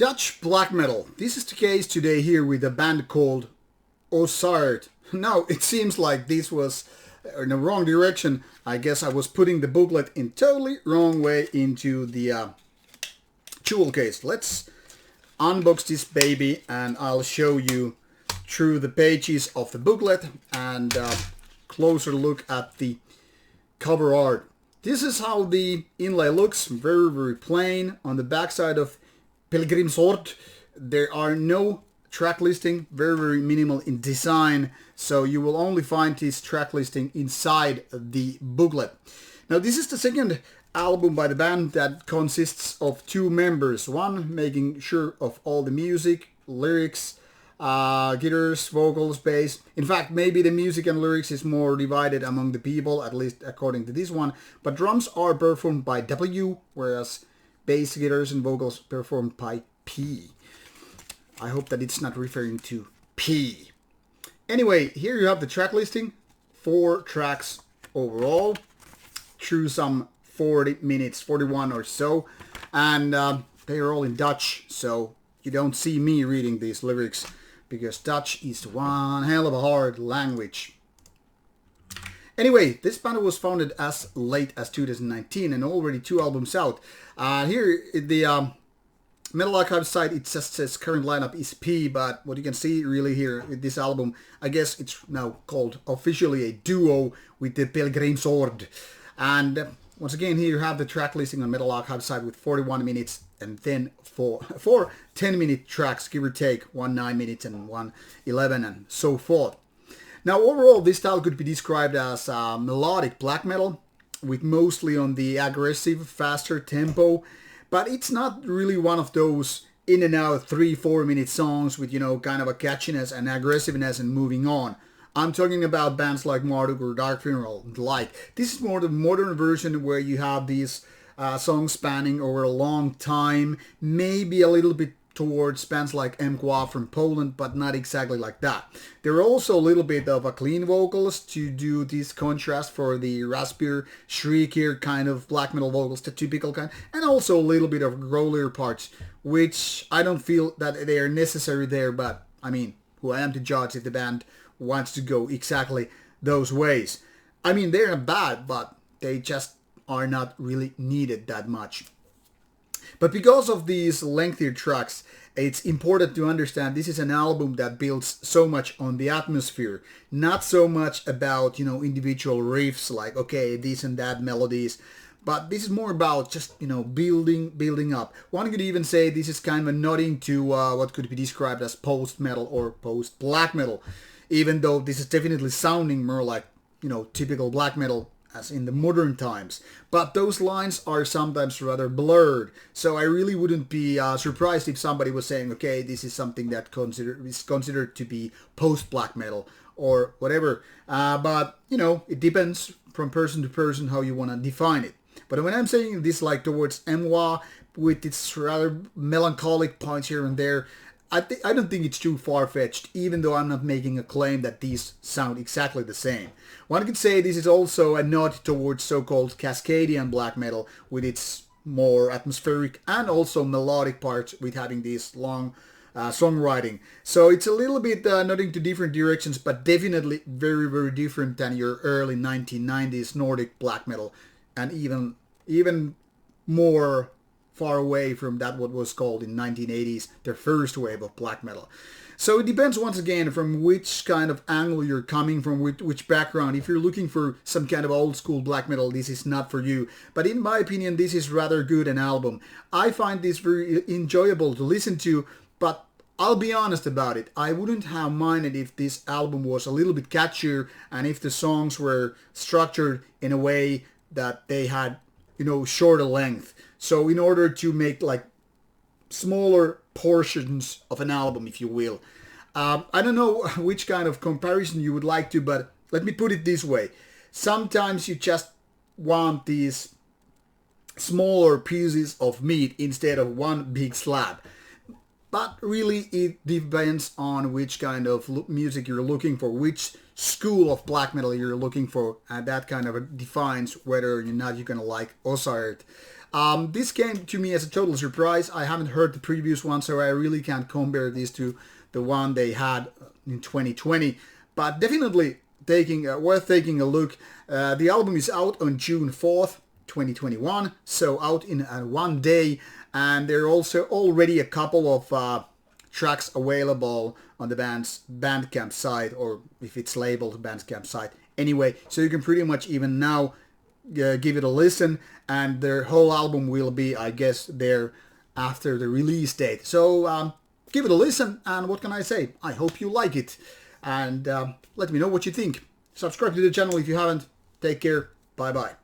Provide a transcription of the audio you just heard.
Dutch black metal. This is the case today here with a band called Ossaert. Now, it seems like this was in the wrong direction. I guess I was putting the booklet in totally wrong way into the jewel case. Let's unbox this baby and I'll show you through the pages of the booklet and closer look at the cover art. This is how the inlay looks, very plain. On the backside of Pelgrimsoord there are no track listing, very minimal in design, so you will only find this track listing inside the booklet. Now this is the second album by the band that consists of two members, one making sure of all the music, lyrics, guitars, vocals, bass. In fact, maybe the music and lyrics is more divided among the people, at least according to this one, but drums are performed by W, whereas bass, guitars and vocals performed by P. I hope that it's not referring to P. Anyway, here you have the track listing, 4 tracks overall, through some 40 minutes, 41 or so, and they are all in Dutch, so you don't see me reading these lyrics, because Dutch is one hell of a hard language. Anyway, this band was founded as late as 2019 and already 2 albums out. Here, the Metal Archive site, it just says current lineup is P, but what you can see really here with this album, I guess it's now called officially a duo with the Pelgrimsoord. And once again, here you have the track listing on Metal Archive site with 41 minutes and then four 10-minute tracks, give or take, 1 9 minutes and 1 11 and so forth. Now overall, this style could be described as melodic black metal with mostly on the aggressive, faster tempo, but it's not really one of those in and out 3-4 minute songs with, kind of a catchiness and aggressiveness and moving on. I'm talking about bands like Marduk or Dark Funeral and the like. This is more the modern version where you have these songs spanning over a long time, maybe a little bit towards bands like Mkwa from Poland, but not exactly like that. There are also a little bit of a clean vocals to do this contrast for the raspier, shriekier kind of black metal vocals, the typical kind, and also a little bit of growlier parts, which I don't feel that they are necessary there, but I mean, who I am to judge if the band wants to go exactly those ways. I mean, they're not bad, but they just are not really needed that much. But because of these lengthier tracks, it's important to understand this is an album that builds so much on the atmosphere, not so much about, individual riffs like, okay, these and that melodies, but this is more about just, building up. One could even say this is kind of a nodding to what could be described as post-metal or post-black metal, even though this is definitely sounding more like, typical black metal as in the modern times. But those lines are sometimes rather blurred, so I really wouldn't be surprised if somebody was saying, okay, this is something that is considered to be post-black metal or whatever. But, it depends from person to person how you want to define it. But when I'm saying this like towards Mwa, with its rather melancholic points here and there, I don't think it's too far-fetched, even though I'm not making a claim that these sound exactly the same. One could say this is also a nod towards so-called Cascadian black metal, with its more atmospheric and also melodic parts with having these long songwriting. So it's a little bit nodding to different directions, but definitely very different than your early 1990s Nordic black metal, and even more far away from that what was called in 1980s their first wave of black metal. So it depends once again from which kind of angle you're coming from, which background. If you're looking for some kind of old school black metal, this is not for you. But in my opinion, this is rather good an album. I find this very enjoyable to listen to, but I'll be honest about it. I wouldn't have minded if this album was a little bit catchier and if the songs were structured in a way that they had, shorter length. So in order to make like smaller portions of an album, if you will. I don't know which kind of comparison you would like to, but let me put it this way. Sometimes you just want these smaller pieces of meat instead of one big slab. But really it depends on which kind of music you're looking for, which school of black metal you're looking for, and that kind of defines whether or not you're gonna like Ossaert. This came to me as a total surprise. I haven't heard the previous one, so I really can't compare these to the one they had in 2020. But definitely worth taking a look. The album is out on June 4th, 2021, so out in one day. And there are also already a couple of tracks available on the band's Bandcamp site, or if it's labeled Bandcamp site. Anyway, so you can pretty much even now give it a listen, and their whole album will be, I guess, there after the release date. So give it a listen, and what can I say? I hope you like it, and let me know what you think. Subscribe to the channel if you haven't. Take care. Bye bye.